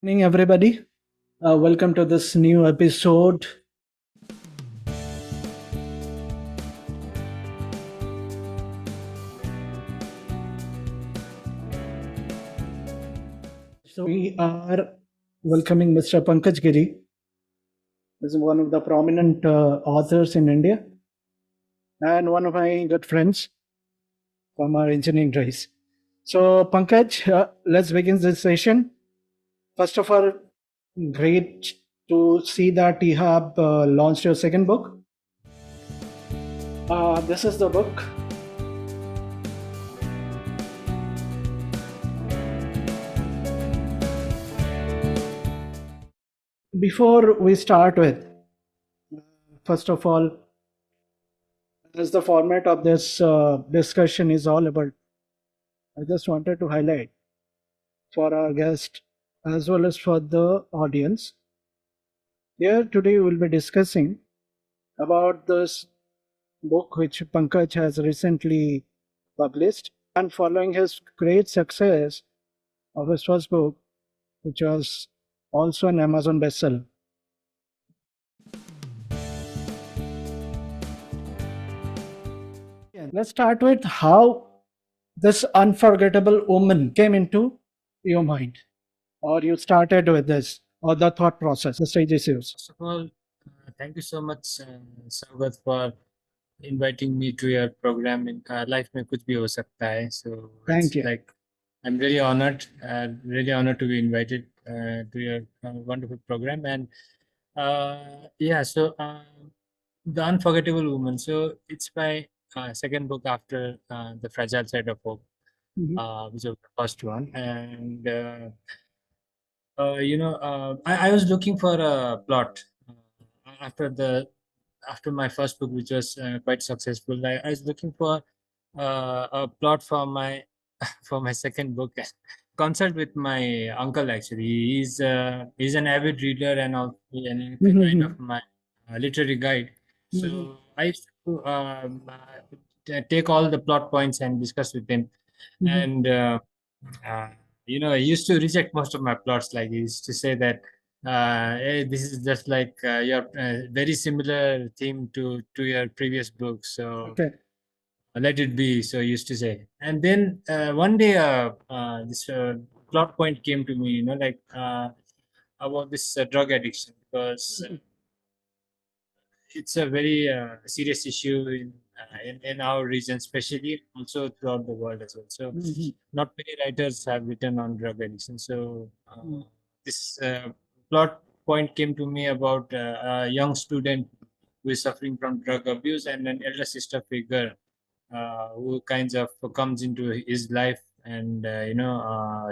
Evening, everybody. Welcome to this new episode. So we are welcoming Mr. Pankaj Giri. He's one of the prominent authors in India and one of my good friends from our engineering days. So Pankaj, let's begin this session. First of all, great to see that you have launched your second book. This is the book. Before we start with, first of all, as the format of this discussion is all about, I just wanted to highlight for our guest as well as for the audience. Here today we'll be discussing about this book which Pankaj has recently published, and following his great success of his first book, which was also an Amazon bestseller. Let's start with how this Unforgettable Woman came into your mind, or you started with this, or the thought process. The stage is yours. First of all, thank you so much, Saugat, for inviting me to your program in Life Mein Kuch Bhi Ho Sakta Hai. So Thank it's you. like I'm really honored to be invited to your wonderful program. And yeah, so The Unforgettable Woman. So it's my second book after The Fragile Side of Hope, which was the first one. And I was looking for a plot after the after my first book, which was quite successful. I was looking for a plot for my for my second book. Consult with my uncle. Actually, he's an avid reader and also kind of my literary guide. So I used to take all the plot points and discuss with him. And uh, I used to reject most of my plots. Like he used to say that, hey, this is just like your very similar theme to your previous book. So Okay. let it be. So he used to say. And then one day, this plot point came to me. Like about this drug addiction, because it's a very serious issue in our region, especially, also throughout the world as well. So, not many writers have written on drug addiction. So, this plot point came to me about a young student who is suffering from drug abuse and an elder sister figure who kinds of comes into his life and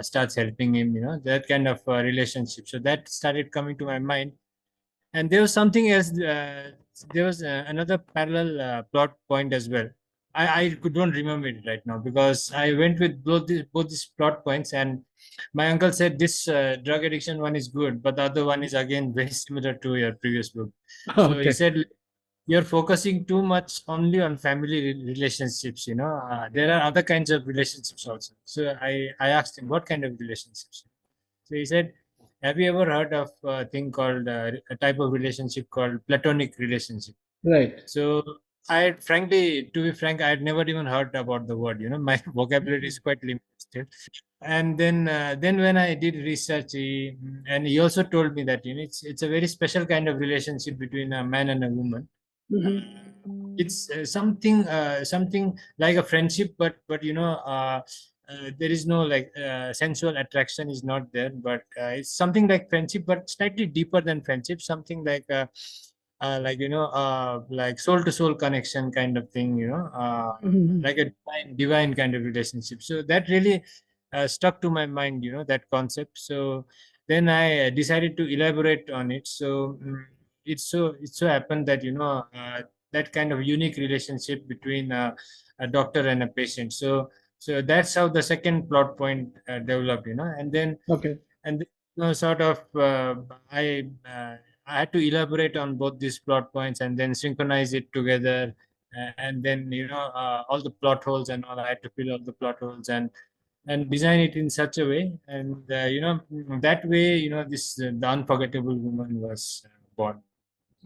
starts helping him. That kind of relationship. So that started coming to my mind, and there was something else. There was another parallel plot point as well. Don't remember it right now because I went with both these plot points, and my uncle said this drug addiction one is good, but the other one is again very similar to your previous book. So he Okay. said you're focusing too much only on family relationships. There are other kinds of relationships also. So I asked him what kind of relationships. So he said, have you ever heard of a thing called a type of relationship called platonic relationship? Right. So frankly, to be frank, I had never even heard about the word. My vocabulary is quite limited still. And then when I did research, and he also told me that it's a very special kind of relationship between a man and a woman. It's something like a friendship, but there is no like sensual attraction is not there, but it's something like friendship but slightly deeper than friendship, something like soul to soul connection kind of thing, like a divine kind of relationship. So that really stuck to my mind, that concept. So then I decided to elaborate on it. So it so happened that that kind of unique relationship between a doctor and a patient. So that's how the second plot point developed, Okay. and then, sort of I had to elaborate on both these plot points and then synchronize it together, and then all the plot holes and all. I had to fill all the plot holes, and and design it in such a way, and that way, this the Unforgettable Woman was born.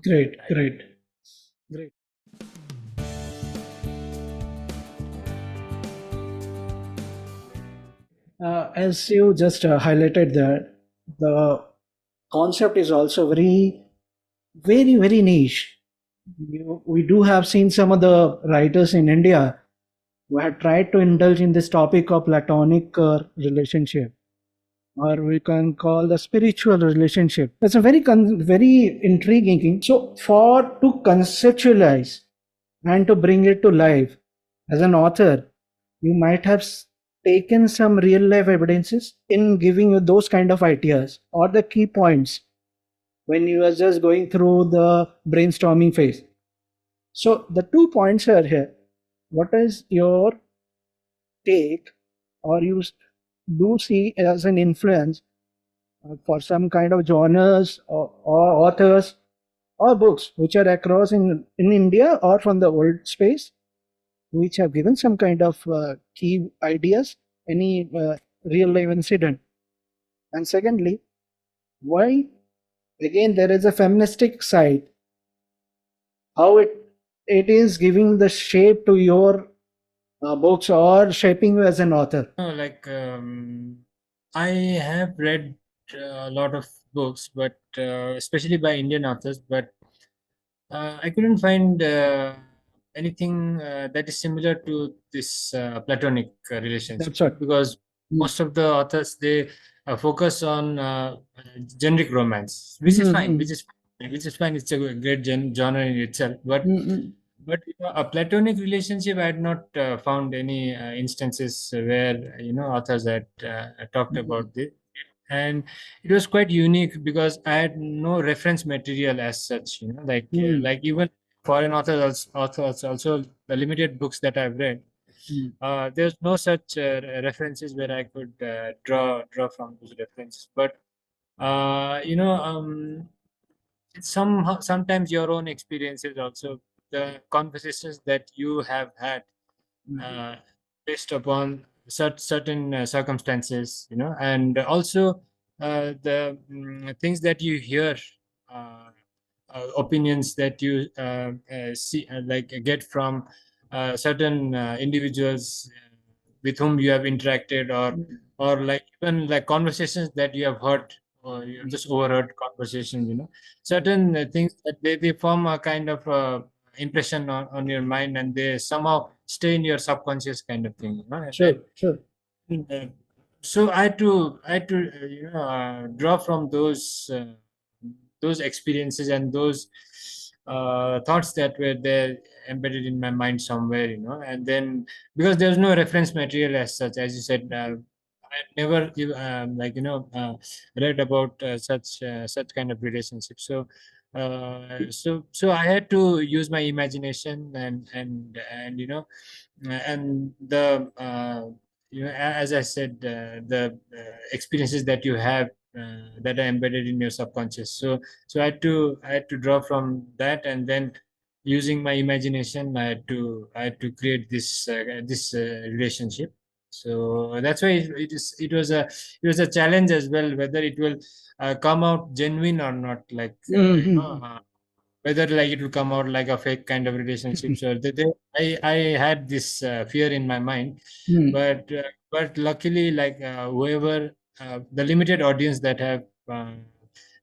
Great, Right. great, great. As you just highlighted there, the concept is also very niche. We do have seen some of the writers in India who had tried to indulge in this topic of platonic relationship, or we can call the spiritual relationship. That's a very intriguing. So, for to conceptualize and to bring it to life as an author, you might have taken some real life evidences in giving you those kind of ideas or the key points when you are just going through the brainstorming phase. So the 2 points are here. What is your take, or you do see as an influence for some kind of genres or authors or books which are across in India or from the world space, which have given some kind of key ideas, any real life incident? And secondly, why again there is a feministic side, how it is giving the shape to your books or shaping you as an author? Like I have read a lot of books, but especially by Indian authors, but I couldn't find anything that is similar to this platonic relationship, That's what. because Mm. most of the authors, they focus on generic romance, which is fine, Mm-hmm. which is fine. It's a great genre in itself, but Mm-hmm. a platonic relationship, I had not found any instances where authors had talked about this, and it was quite unique because I had no reference material as such. Like even foreign authors also, the limited books that I've read, there's no such references where I could draw from those references. But sometimes your own experiences also, the conversations that you have had uh, based upon certain circumstances, and also the things that you hear, uh, opinions that you see, like get from certain individuals with whom you have interacted, or like even like conversations that you have heard, or you have just overheard conversations, certain things that they form a kind of impression on your mind, and they somehow stay in your subconscious kind of thing, and Sure, sure. uh, so I had to draw from those experiences and those thoughts that were there embedded in my mind somewhere, and then, because there's no reference material as such, as you said, I never read about such kind of relationship. So I had to use my imagination, and and the as I said, the experiences that you have that are embedded in your subconscious. So I had to draw from that, and then using my imagination, I had to create this relationship. So that's why it was a challenge as well, whether it will come out genuine or not, like whether like it will come out like a fake kind of relationships, or I had this fear in my mind, but luckily, like whoever the limited audience that have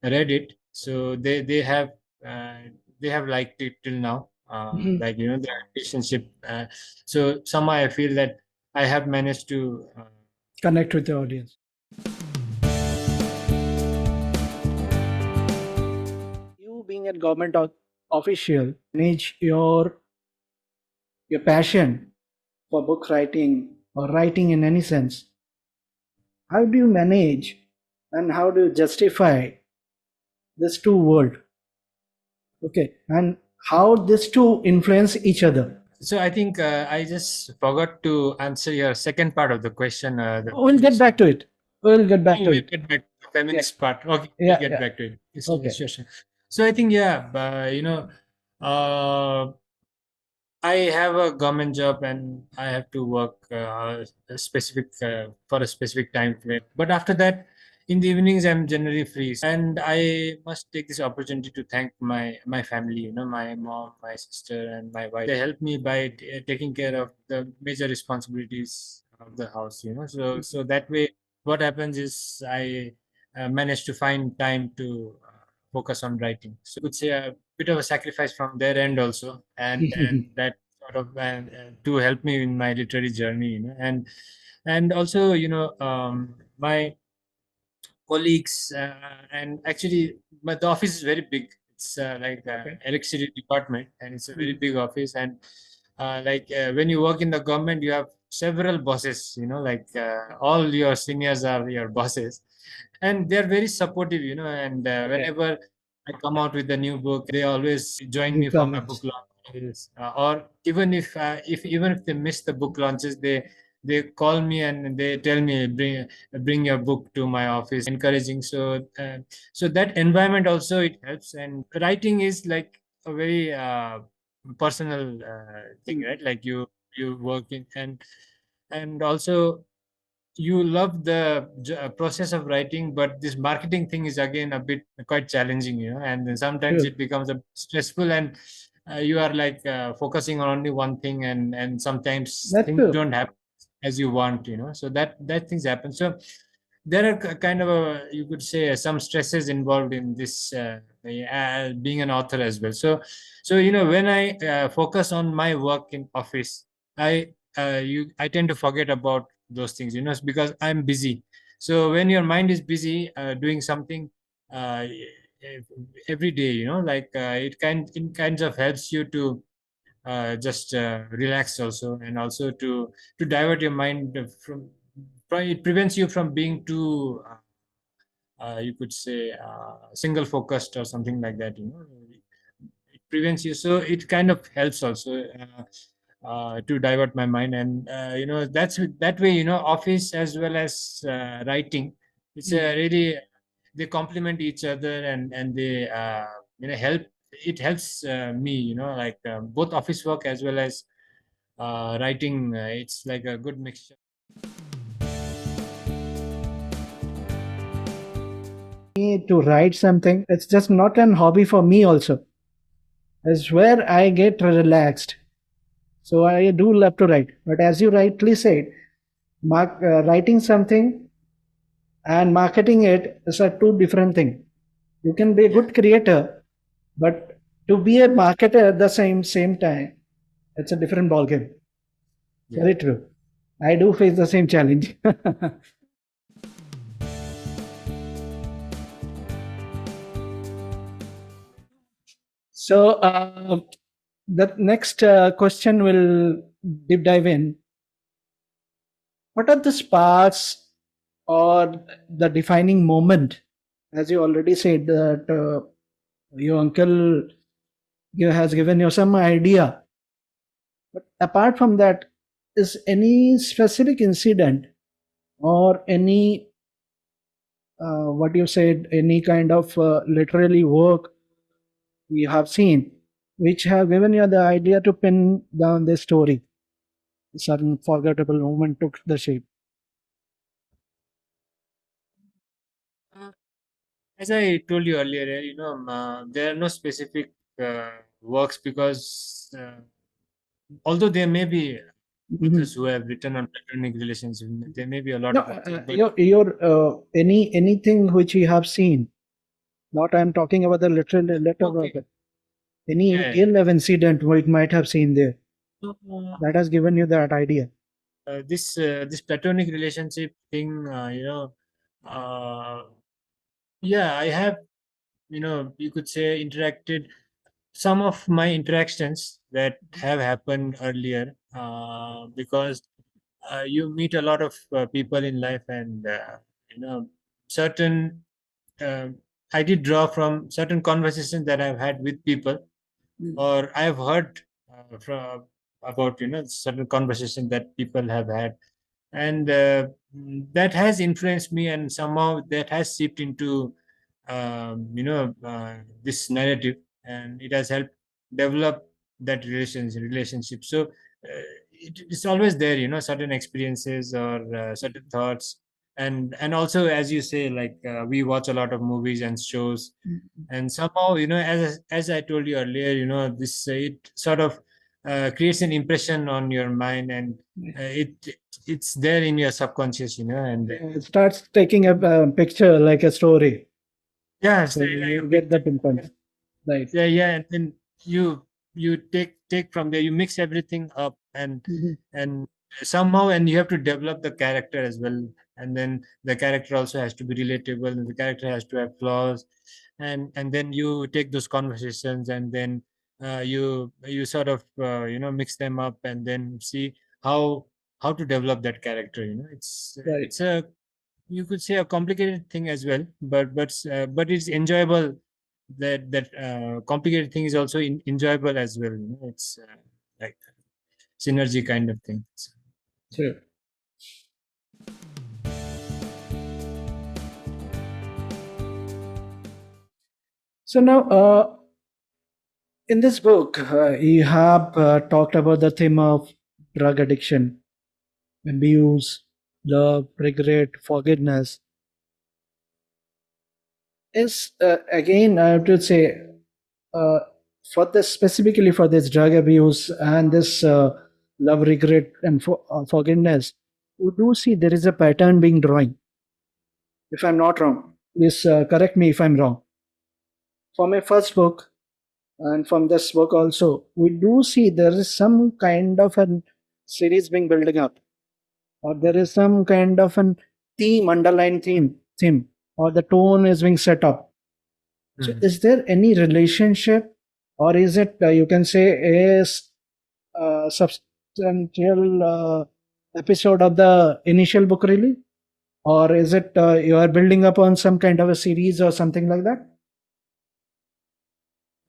read it, so uh, they have liked it till now, like the relationship, so somehow I feel that I have managed to Connect with the audience. You being a government official, manage your passion for book writing or writing in any sense. How do you manage and how do you justify this two world? Okay, and how these two influence each other? So I think I just forgot to answer your second part of the question. We'll get back to it. We'll get back Oh, to we'll it. get back to the Yeah, feminist part. Okay, we'll yeah, get yeah. back to it. Yes, yes, Okay. sure, sure. So I think, yeah, uh, I have a government job and I have to work a specific for a specific time frame. But after that, in the evenings, I'm generally free, and I must take this opportunity to thank my family. You know, my mom, my sister, and my wife. They help me by taking care of the major responsibilities of the house. You know, so that way, what happens is I manage to find time to focus on writing. So could say a bit of a sacrifice from their end also, and that sort of to help me in my literary journey, you know, and also, you know, my colleagues, and actually but the office is very big. It's like Okay. electricity department, and it's a very big office. And when you work in the government, you have several bosses, you know, like all your seniors are your bosses, and they're very supportive, you know. And Okay. whenever I come out with a new book, they always join me for my book Comments. launches, or even if they miss the book launches, they call me and they tell me, bring your book to my office, encouraging. So that environment also, it helps. And writing is like a very personal thing, right? Like you work in, and also you love the process of writing, but this marketing thing is again a bit quite challenging, you know. And then sometimes True. it becomes a stressful, and you are like focusing on only one thing, and sometimes That's things true. don't happen as you want, you know. So that things happen. So there are kind of you could say some stresses involved in this being an author as well. So you know, when I focus on my work in office, I tend to forget about those things, you know, because I'm busy. So when your mind is busy doing something uh, every day, you know, like it kinds of helps you to just relax also, and also to divert your mind from it prevents you from being too you could say single focused or something like that, you know. It prevents you, so it kind of helps also to divert my mind. And you know, that way, you know, office as well as writing, it's a really, they complement each other, and they you know, helps me, you know, like both office work as well as writing. It's like a good mixture. Me to write something, it's just not an hobby for me also. It's where I get relaxed. So I do love to write. But as you rightly said, writing something and marketing it is a two different thing. You can be a Yeah, good creator, but to be a marketer at the same time, it's a different ballgame. yeah. Very true. I do face the same challenge. So the next question will deep dive in. What are the sparks or the defining moment? As you already said that your uncle has given you some idea. But apart from that, is any specific incident or any what you said, any kind of literary work you have seen which have given you the idea to pin down this story? This unforgettable moment took the shape. Uh, as I told you earlier, you know, there are no specific works, because although there may be authors Mhm. who have written on platonic relationships, there may be a lot No, of authors, but your anything which you have seen. Not I'm talking about the literal letter okay, of it. Any yeah. real life incident we might have seen there So, that has given you that idea. this platonic relationship thing, you know, uh, yeah, I have, you know, you could say, interacted some of my interactions that have happened earlier, because you meet a lot of people in life, and you know, certain uh, I did draw from certain conversations that I've had with people, or I've heard from about, you know, certain conversations that people have had, and that has influenced me, and somehow that has seeped into you know, this narrative, and it has helped develop that relationship. So it's always there, certain experiences or certain thoughts. And also, as you say, like we watch a lot of movies and shows, and somehow, as I told you earlier, this it sort of creates an impression on your mind, and it's there in your subconscious, and It starts taking a picture like a story. yeah, So say like a you get picture. that impulse. Right. Yeah, and then you take from there, you mix everything up, Mhm. and somehow, and you have to develop the character as well, and then the character also has to be relatable, and the character has to have flaws, and then you take those conversations, and then you sort of mix them up, and then see how how to develop that character. Right. It's a, you could say, a complicated thing as well, but it's enjoyable. That complicated thing is also enjoyable as well. It's like synergy kind of thing. So, True. So now, in this book, you have talked about the theme of drug addiction, abuse, love, regret, forgiveness. Is again, I have to say, uh, for this specifically for this drug abuse and this love, regret, and forgiveness, we do see there is a pattern being drawing. If I'm not wrong, please correct me if I'm wrong. For my first book, and from this book also, we do see there is some kind of a series being building up, or there is some kind of an theme, underlying theme, or the tone is being set up. So mhm. is there any relationship, or is it you can say is substantial episode of the initial book really, or is it you are building up on some kind of a series or something like that?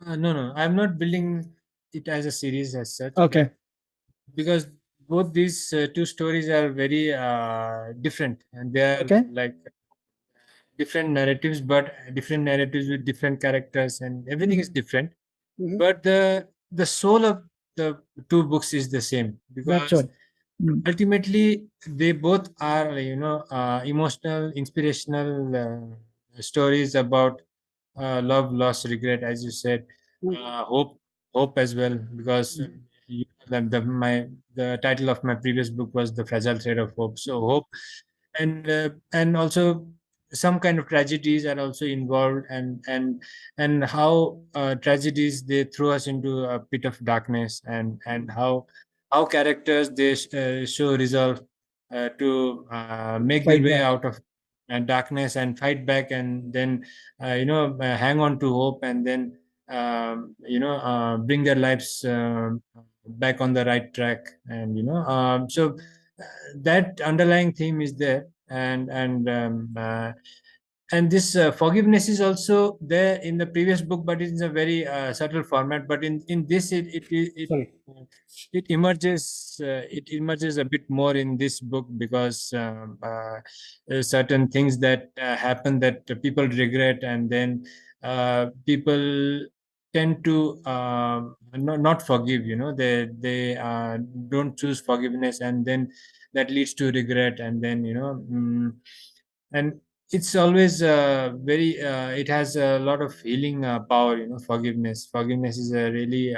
No, I'm not building it as a series as such, Okay. because both these two stories are very different, and they are Okay. like different narratives, but different narratives with different characters, and everything is Mhm. different. Mhm. But the soul of the two books is the same, That's because right. Mm. ultimately they both are, emotional, inspirational stories about love, loss, regret, as you said, hope, as well, because the title of my previous book was The Fragile Thread of Hope. So hope, and also some kind of tragedies are also involved, and how tragedies, they throw us into a pit of darkness, and how characters, they show resolve to make their Fight way back. out of darkness and fight back, and then hang on to hope, and then bring their lives back on the right track, and so that underlying theme is there, and this forgiveness is also there in the previous book, but it's a very subtle format. But in this, Sorry. it emerges, it emerges a bit more in this book, because certain things that happen that people regret, and then people tend to not forgive. They don't choose forgiveness, and then that leads to regret, and then and it's always very it has a lot of healing power. Forgiveness is a really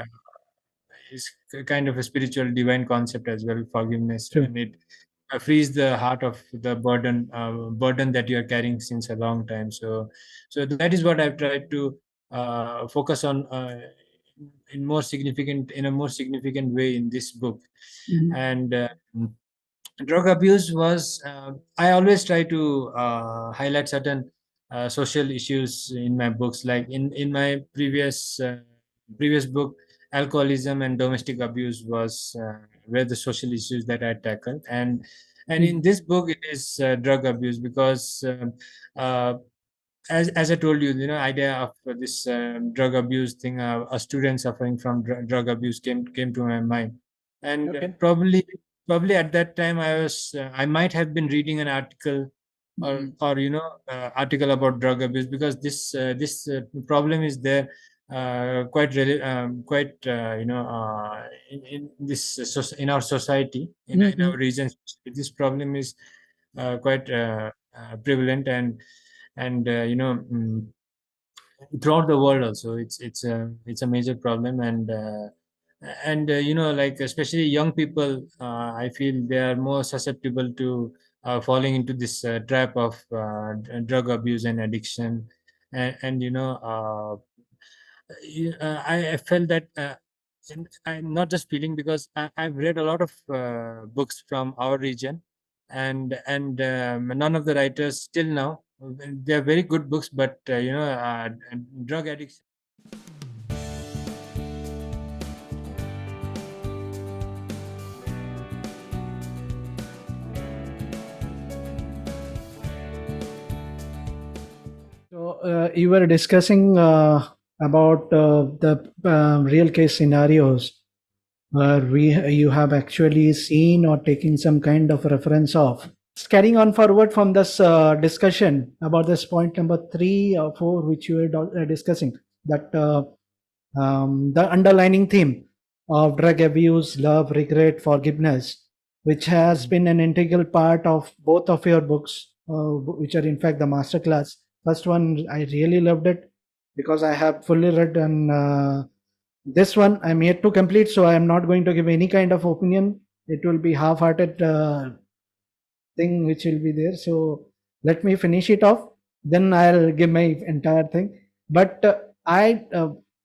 is kind of a spiritual divine concept as well, forgiveness, True. and it frees the heart of the burden that you are carrying since a long time. So that is what I've tried to focus on in a more significant way in this book. Mhm. And drug abuse was, I always try to highlight certain social issues in my books, like in my previous book, alcoholism and domestic abuse was were the social issues that I tackled, and in Mhm. this book it is drug abuse, because uh, as I told you, idea of this drug abuse thing, a student suffering from drug abuse came to my mind, and Okay. probably at that time I might have been reading an article, or Mhm. article about drug abuse, because this problem is there quite in this in our society, in our region. This problem is quite prevalent, and throughout the world also. It's a major problem, and like especially young people, I feel they are more susceptible to falling into this trap of drug abuse and addiction, and I felt that, and I'm not just feeling, because I've read a lot of books from our region, and none of the writers till now, they're very good books, but drug addiction. So you were discussing about the real case scenarios where you have actually seen or taken some kind of reference of. Carrying on forward from this discussion about this point number 3 or 4, which you were discussing, that the underlining theme of drug abuse, love, regret, forgiveness, which has been an integral part of both of your books, which are in fact the masterclass. First one, I really loved it because I have fully read, and this one I'm yet to complete, so I am not going to give any kind of opinion. It will be half-hearted thing which will be there. So let me finish it off, then I'll give my entire thing. But I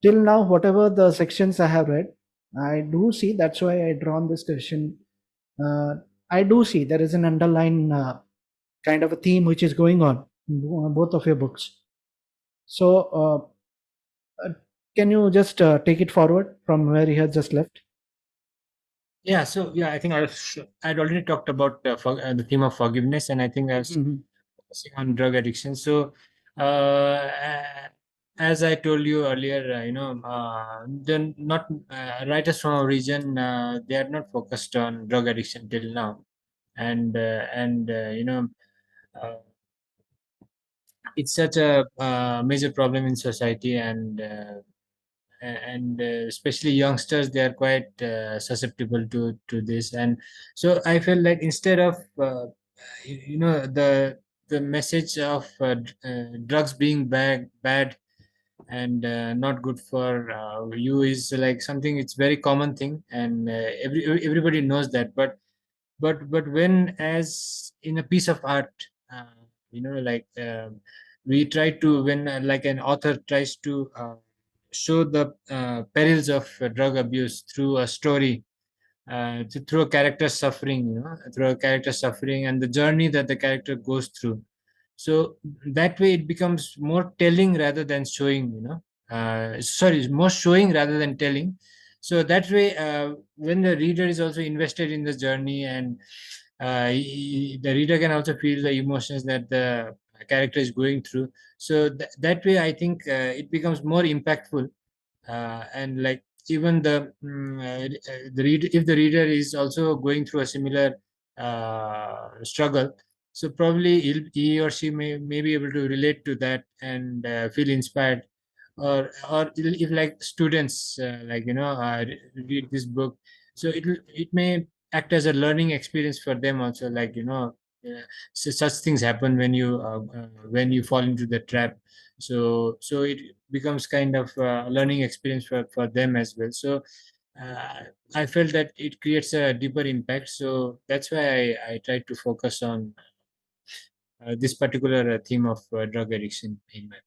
till now, whatever the sections I have read, I do see, that's why I drawn this question. Uh, I do see there is an underlying kind of a theme which is going on in both of your books. So can you just take it forward from where you had just left? Yeah, so yeah, I think I'd already talked about the theme of forgiveness, and I think I was Mhm. focusing on drug addiction. So, uh, as I told you earlier, the not writers from our region, they are not focused on drug addiction till now, and uh, it's such a major problem in society, and especially youngsters, they are quite susceptible to this. And so I felt like, instead of the message of drugs being bad and not good for you, is like something, it's very common thing, and everybody knows that. But when, as in a piece of art, like we try to, when like an author tries to show the perils of drug abuse through a story, through a character suffering, through a character suffering and the journey that the character goes through. So that way it becomes more telling rather than showing, sorry, more showing rather than telling. So that way, when the reader is also invested in the journey, and the reader can also feel the emotions that the character is going through. So that way, I think it becomes more impactful, and like, even the reader, if the reader is also going through a similar struggle, so probably he or she may be able to relate to that and feel inspired. Or if like students, read this book, so it may act as a learning experience for them also, like, so such things happen when you fall into the trap. So it becomes kind of a learning experience for them as well. So uh, I felt that it creates a deeper impact, so that's why I tried to focus on this particular theme of drug addiction in my book.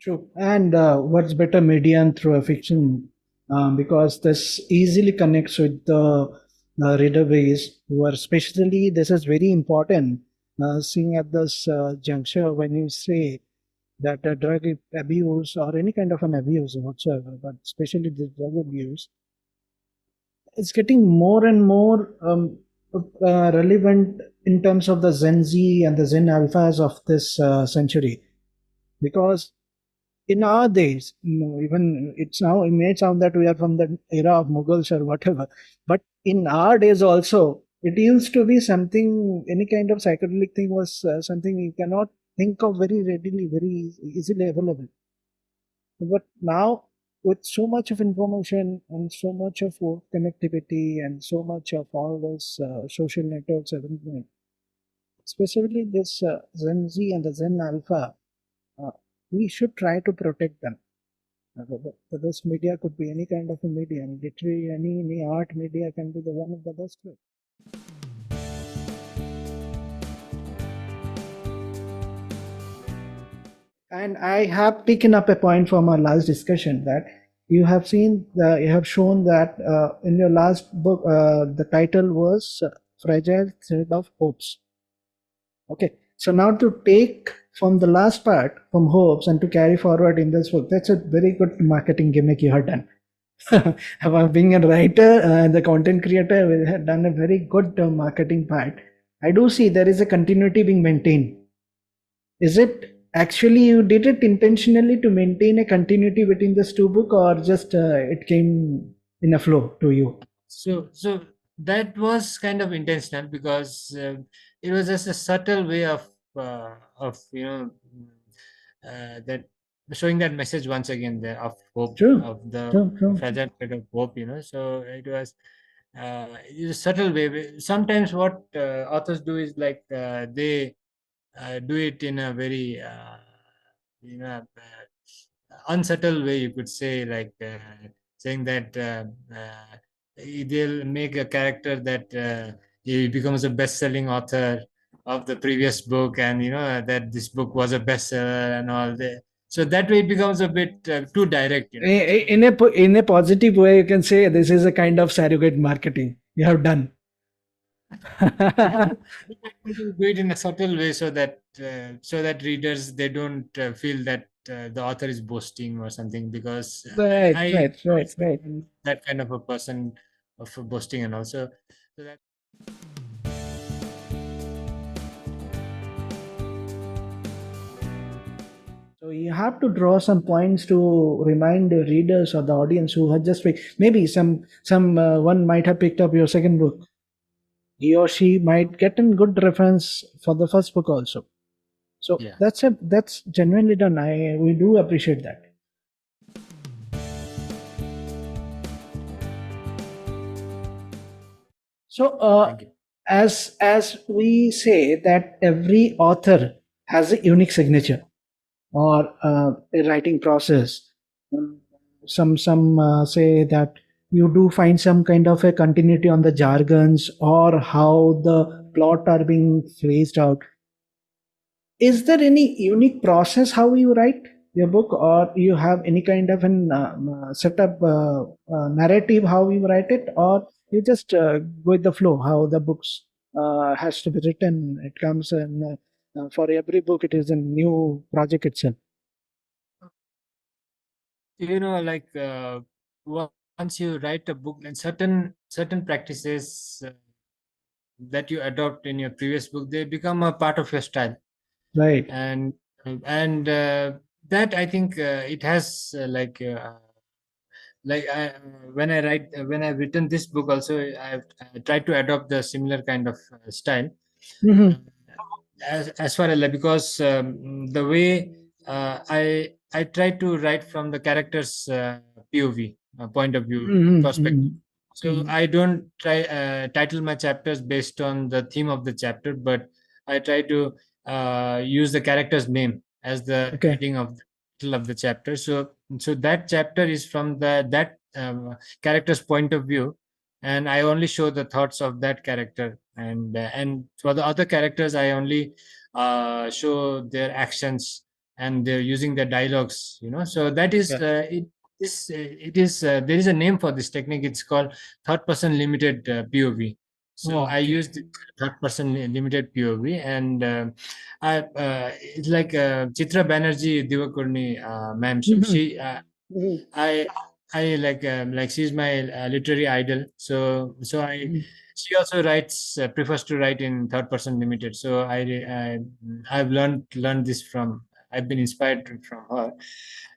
True. And what's better median through a fiction, because this easily connects with the reader base who are, especially this is very important, seeing at this juncture when you say that drug abuse or any kind of an abuse whatsoever, but especially the drug abuse, it's getting more and more relevant in terms of the Gen Z and the Gen Alphas of this century. Because in our days, even it's now, it may sound that we are from the era of Mughals or whatever, but in our days also, It used to be something, any kind of psychedelic thing was something you cannot think of very readily, very easily available. But now, with so much of information and so much of connectivity and so much of all those social networks available, especially this Gen Z and the Gen Alpha, uh, we should try to protect them. This media could be any kind of a media, and literally any art media can be the one of the best way. And I have taken up a point from our last discussion that you have shown that in your last book, the title was Fragile Thread of Hopes. Okay. So now to take from the last part, from hopes, and to carry forward in this book, that's a very good marketing gimmick you have done. Being a writer and the content creator, we have done a very good marketing part. I do see there is a continuity being maintained. Is it actually you did it intentionally to maintain a continuity between these two book, or just it came in a flow to you? So that was kind of intentional because it was just a subtle way of that showing that message once again there of hope, True, of the true, true. fragile bit of hope. So it was a subtle way. Sometimes what authors do is like they do it in a very you know unsubtle way, you could say, like saying that they'll make a character that he becomes a best-selling author of the previous book, and that this book was a bestseller and all that. So that way it becomes a bit too direct. So In a positive way, you can say this is a kind of surrogate marketing you have done. yeah, we try to do it in a subtle way so that readers, they don't feel that the author is boasting or something, because Right, I right, right, myself right. am that kind of a person of boasting, and also so that. So you have to draw some points to remind the readers or the audience who had just maybe some one might have picked up your second book. He or she might get a good reference for the first book also. So Yeah. that's genuinely done. We do appreciate that. So Thank you. as we say that every author has a unique signature or a writing process. Um, some say that you do find some kind of a continuity on the jargons or how the plot are being phrased out. Is there any unique process how you write your book, or you have any kind of an setup narrative how you write it, or you just go with the flow how the books has to be written? It comes in for every book. It is a new project itself. Like once you write a book, and certain practices that you adopt in your previous book, they become a part of your style. Right. And that, I think, it has like when I've written this book also, I've tried to adopt the similar kind of style. Hmm. Uh, as far as, like, because the way I try to write from the character's POV, point of view, perspective. Hmm. So I don't try title my chapters based on the theme of the chapter, but I try to use the character's name as the Okay. heading of the title of the chapter. So that chapter is from that character's point of view, and I only show the thoughts of that character, and for the other characters I only show their actions, and they're using their dialogues. So that is Yeah. it is there is a name for this technique. It's called third person limited POV. So Oh, I okay. used third person limited POV, and I it's like Chitra Banerjee Divakurni ma'am. So Hmm. she Hmm. I I like she's my literary idol. So I she also writes prefers to write in third person limited. So I've learned this from. I've been inspired from her.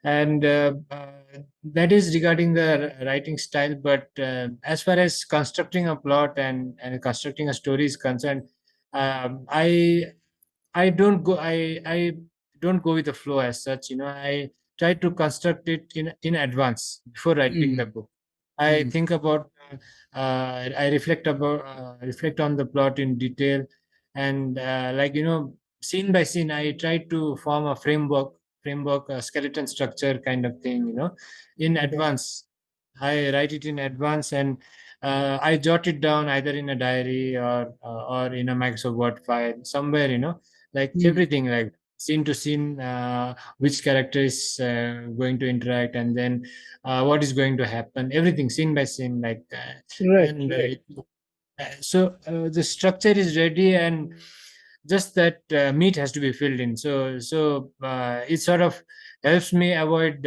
And that is regarding the writing style. But as far as constructing a plot and constructing a story is concerned, um, I I don't go with the flow as such. I try to construct it in advance before writing the Mm, book. I mm, think about, I reflect on the plot in detail, and scene by scene, I try to form a framework, a skeleton structure kind of thing. In okay. advance. I write it in advance, and I jot it down either in a diary or in a Microsoft Word file somewhere. Like Mm, everything, like scene to scene, which character is going to interact, and then what is going to happen, everything scene by scene, like right, and right, the structure is ready, and just that meat has to be filled in. So it sort of helps me avoid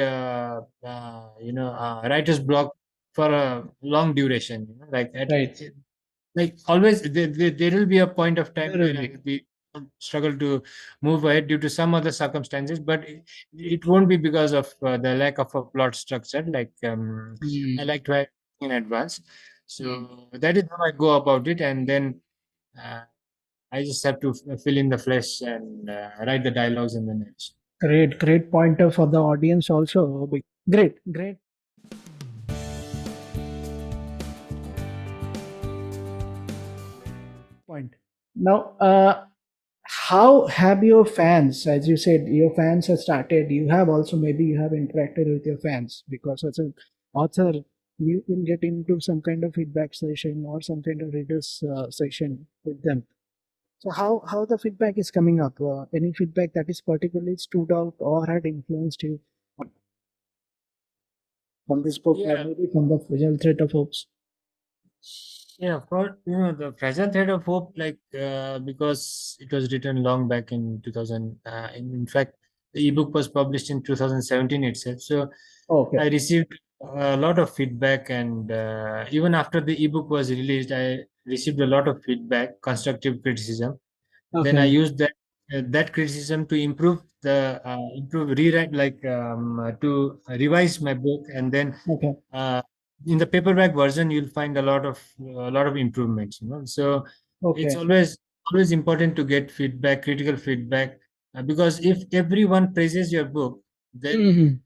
writer's block for a long duration. Like right. like always there will be a point of time There will where be. I'll be struggle to move ahead due to some other circumstances, but it won't be because of the lack of a plot structure. Like I Mm, like to write in advance, mm. so that is how I go about it. And then uh, I just have to fill in the flesh and write the dialogues and the narration. Great, great pointer for the audience also. Great, great point. Now, how have your fans, as you said, your fans have started, you have also, maybe you have interacted with your fans, because as an author, you can get into some kind of feedback session or some kind of readers session with them. So how the feedback is coming up? Any feedback that is particularly stood out or had influenced you from this book, or Yeah, maybe from the Fragile Threat of Hopes? yeah, for the present thread of hope, like because it was written long back in 2000. In fact, the ebook was published in 2017 itself. So Okay, I received a lot of feedback, and even after the ebook was released, I received a lot of feedback, constructive criticism. Then I okay, used that criticism to improve rewrite, like to revise my book. And then okay, uh, in the paperback version you'll find a lot of improvements. So it's okay. always important to get feedback, critical feedback, because if everyone praises your book, then Hmm.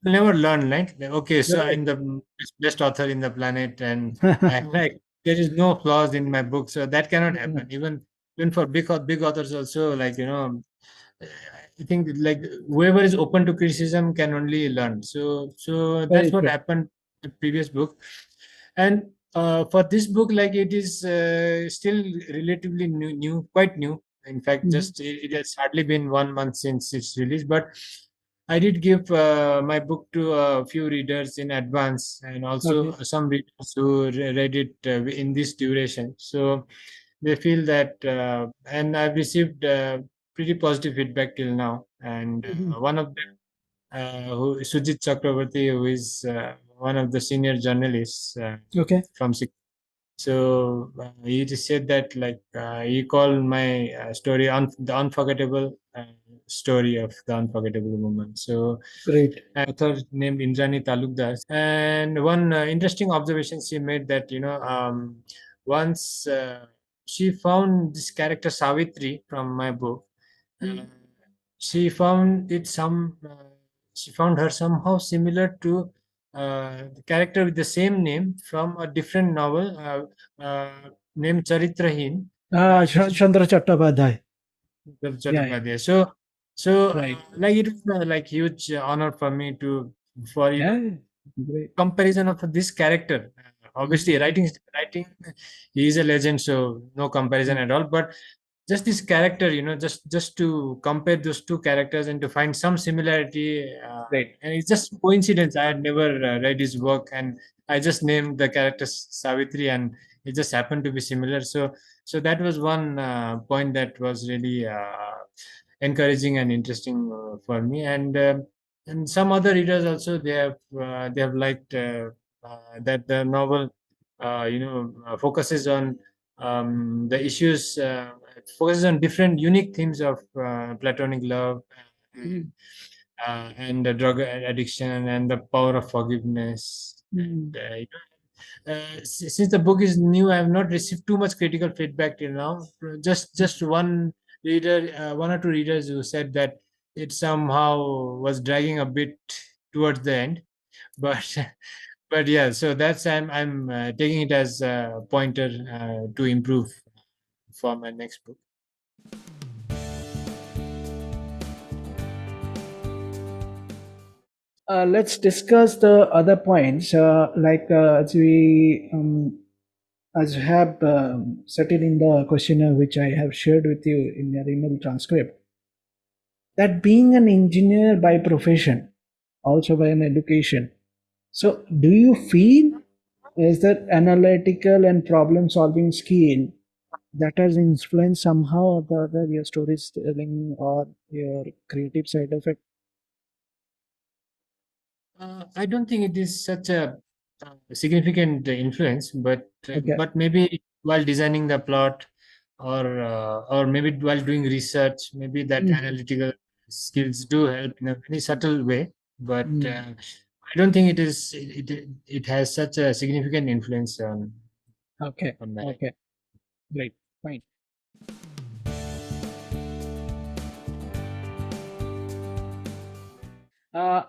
you'll never learn, right? Like, okay, so Right. I'm the best author in the planet, and I'm like, there is no flaws in my book, so that cannot happen. Even for big authors also, like I think like whoever is open to criticism can only learn. So Very that's what true. happened in the previous book. And for this book, like it is still relatively quite new. In fact, Hmm. just it has hardly been 1 month since its release, but I did give my book to a few readers in advance, and also Okay. some readers who read it in this duration. So they feel that, and I've received pretty positive feedback till now. And Hmm. one of them, who Sujit Chakravarti, who is one of the senior journalists Okay. from so he just said that, like he called my story the unforgettable story of the unforgettable woman. So Great. author named Indrani Talukdar. And one interesting observation she made, that once she found this character Savitri from my book. Uh, Mm. she found it some. She found her somehow similar to the character with the same name from a different novel named Charitrahin, which is Chandra Chattopadhyay. Yeah, yeah. Chattopadhyay. So Right. like it was like huge honor for me to, for even Yeah, yeah. Great. comparison of this character. Obviously, Mhm. writing, he is a legend, so no comparison Mm. at all. But just this character, just to compare those two characters and to find some similarity, Great. and it's just coincidence. I had never read his work, and I just named the character Savitri, and it just happened to be similar. So that was one point that was really encouraging and interesting for me. And some other readers also, they have liked that the novel focuses on the issues, focuses on different unique themes of platonic love Mm. and the drug addiction and the power of forgiveness. Mm. And since the book is new, I have not received too much critical feedback till now. Just one reader, one or two readers who said that it somehow was dragging a bit towards the end, but but yeah. So that's I'm taking it as a pointer to improve for my next book. Let's discuss the other points. As you have set it in the questionnaire, which I have shared with you in your email transcript, that being an engineer by profession, also by an education. So, do you feel is that analytical and problem solving skill that has influenced somehow or the other your storytelling or your creative side of it? I don't think it is such a significant influence, Okay. but maybe while designing the plot, or maybe while doing research, maybe that Mm. analytical skills do help in a very subtle way. But Mm. I don't think it has such a significant influence Okay. on my life. Okay. Great. Fine. Uh,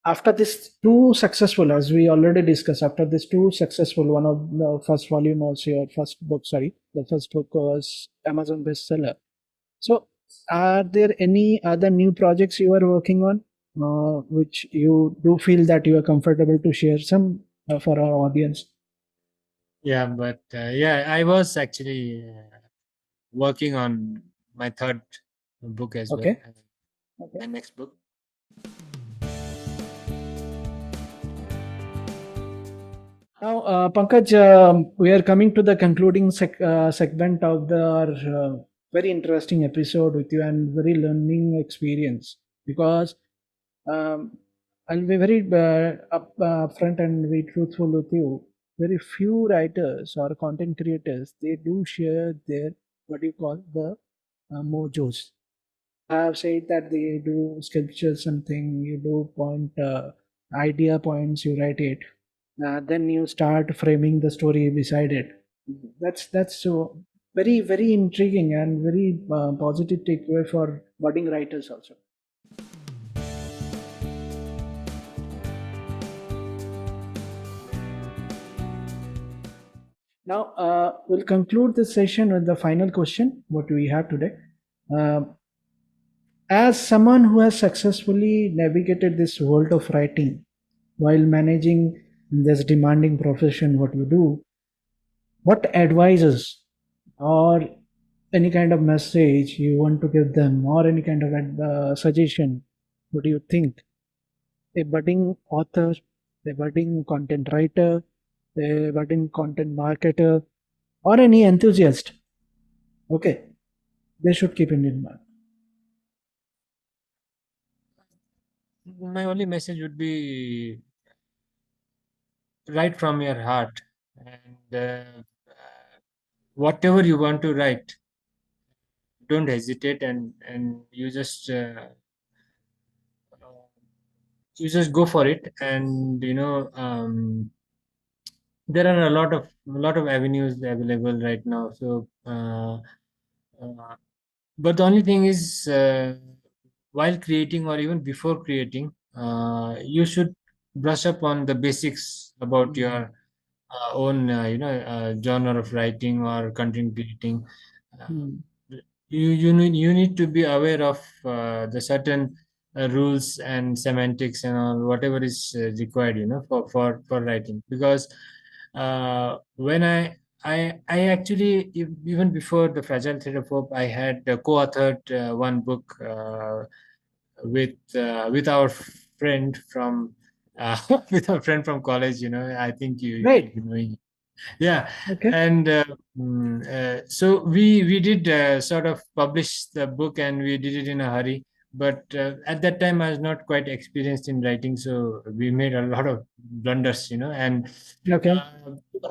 After this two successful, as we already discussed, after this two successful, one of the first volume was your first book. Sorry, the first book was Amazon bestseller. So, are there any other new projects you are working on, which you do feel that you are comfortable to share some for our audience? Yeah, but yeah, I was actually working on my third book as well, Okay. Okay. my next book. Now, Pankaj, we are coming to the concluding segment of the very interesting episode with you and very learning experience because um, I'll be very upfront and very truthful with you. Very few writers or content creators they do share their what you call the mojos. Have said that they do sculpture something, you do point idea points, you write it, then you start framing the story beside it. That's so very intriguing and very positive takeaway for budding writers also. Now we'll conclude this session with the final question what we have today. Um as someone who has successfully navigated this world of writing while managing this demanding profession what you do, what advices or any kind of message you want to give them or any kind of suggestion what do you think a budding author, a budding content writer, a budding content marketer, or any enthusiast, okay, they should keep it in mind? My only message would be write from your heart, and whatever you want to write, don't hesitate, and you just go for it. And there are a lot of avenues available right now. So uh, but the only thing is, while creating or even before creating, you should brush up on the basics about Mm. your own genre of writing or content creating. uh, Mm. you need to be aware of the certain rules and semantics and all whatever is required, for writing. Because when I actually, even before the Fragile Thread of Hope, I had co-authored one book with our friend from with our friend from college. I think you Great. know. Yeah. Okay. And so we did sort of publish the book, and we did it in a hurry. But at that time I was not quite experienced in writing, so we made a lot of blunders, and Okay.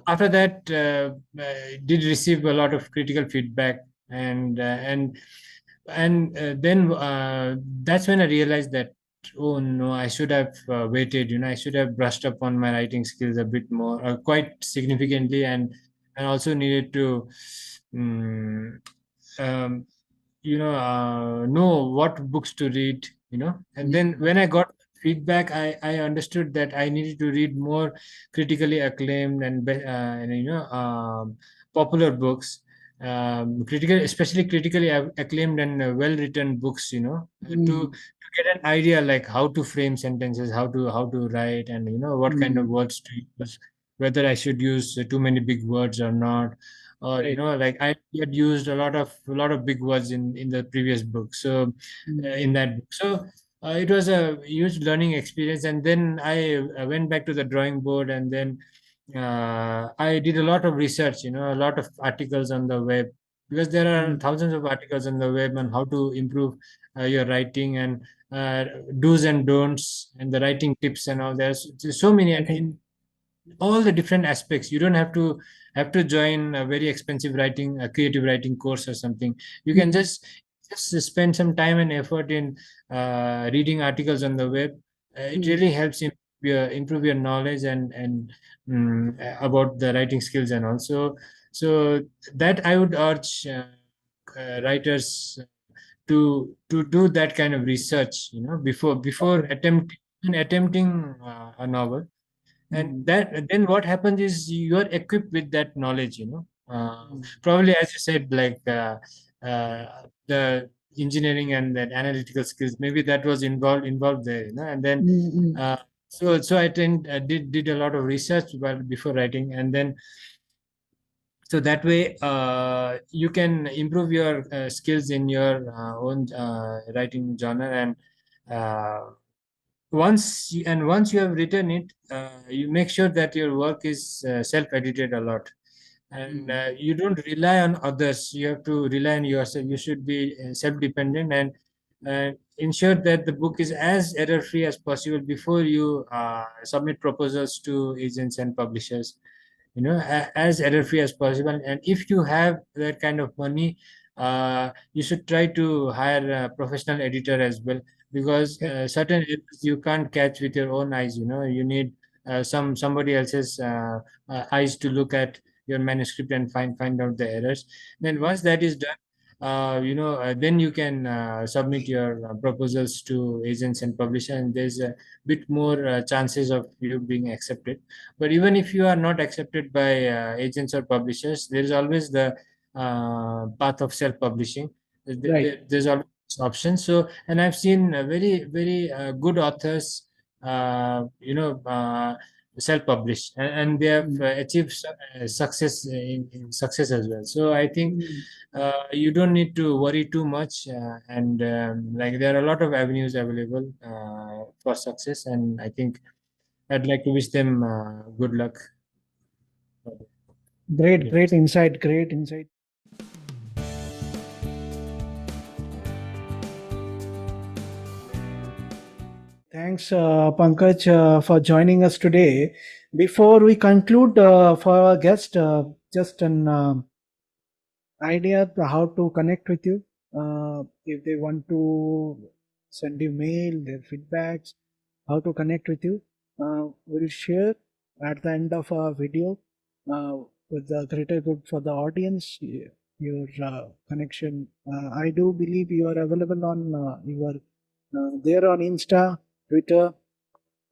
after that did receive a lot of critical feedback. And and then that's when I realized that, oh no, I should have waited. I should have brushed up on my writing skills a bit more, quite significantly, and also needed to um, um, know what books to read. And then when I got feedback, I understood that I needed to read more critically acclaimed and popular books, critical especially critically acclaimed and well written books, to get an idea like how to frame sentences, how to write, and what kind of Mm. words to use, whether I should use too many big words or not, or Right. like I had used a lot of big words in the previous book, so Mm. in that book. So it was a huge learning experience, and then I went back to the drawing board, and then I did a lot of research, a lot of articles on the web, because there are Mm. thousands of articles on the web on how to improve your writing, and uh, do's and don'ts, and the writing tips and all. There's so many, and in all the different aspects. You don't have to join a very expensive creative writing course or something. You can Mm. just spend some time and effort in reading articles on the web. It Mm. really helps improve your knowledge about the writing skills, and also so that I would urge writers to do that kind of research, before Okay. attempting a novel. And Mm. that then what happens is you're equipped with that knowledge, Mm. probably, as you said, like the engineering and that analytical skills, maybe that was involved there, and then Mm. Mm. uh, so I did a lot of research while before writing, and then so that way you can improve your skills in your own writing genre. And uh, once you have written it, you make sure that your work is self-edited a lot, and Mm. you don't rely on others. You have to rely on yourself. You should be self-dependent, and ensure that the book is as error-free as possible before you submit proposals to agents and publishers, as error free as possible. And if you have that kind of money, you should try to hire a professional editor as well, because Okay. certain errors you can't catch with your own eyes. You need somebody else's eyes to look at your manuscript and find out the errors. Then once that is done, then you can submit your proposals to agents and publisher, and there's a bit more chances of you being accepted. But even if you are not accepted by agents or publishers, there is always the path of self-publishing. Right. There's always options. So, and I've seen very, very good authors, self-publish, and they have Mm. achieved success in success as well. So I think Mm. you don't need to worry too much, and like there are a lot of avenues available for success, and I think I'd like to wish them good luck. Great, Yes. great insight. Great insight. Thanks, Pankaj, for joining us today. Before we conclude, for our guest, just an idea to how to connect with you. If they want to send you mail, their feedbacks, how to connect with you, we'll share at the end of our video with the greater good for the audience. Your connection. I do believe you are available on your there on Insta, Twitter,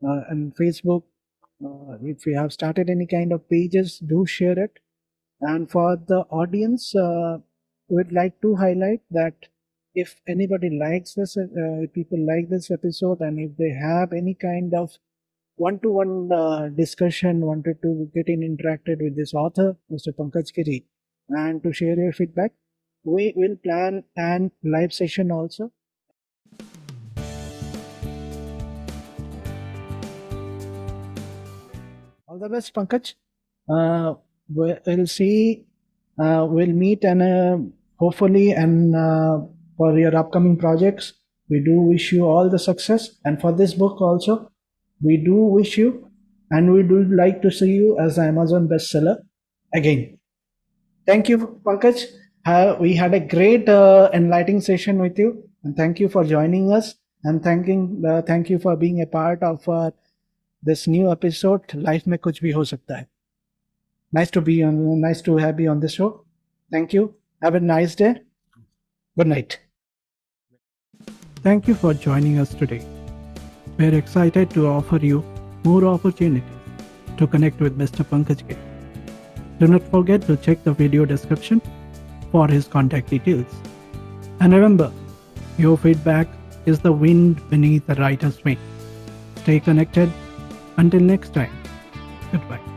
and Facebook. If you have started any kind of pages, do share it. And for the audience, we'd like to highlight that if anybody likes this, if people like this episode, and if they have any kind of one-to-one discussion, wanted to get in interacted with this author, Mr. Pankaj Giri, and to share your feedback, we will plan an live session also. All the best, Pankaj. We'll see. We'll meet and hopefully, and for your upcoming projects, we do wish you all the success. And for this book also, we do wish you, and we do like to see you as the Amazon bestseller again. Thank you, Pankaj. We had a great enlightening session with you, and thank you for joining us. And thank you for being a part of this new episode. Life में कुछ भी हो सकता है. Nice to have you on the show. Thank you. Have a nice day. Good night. Thank you for joining us today. We're excited to offer you more opportunities to connect with Mr. Pankaj Giri. Do not forget to check the video description for his contact details. And remember, your feedback is the wind beneath the writer's wing. Stay connected. Until next time, goodbye.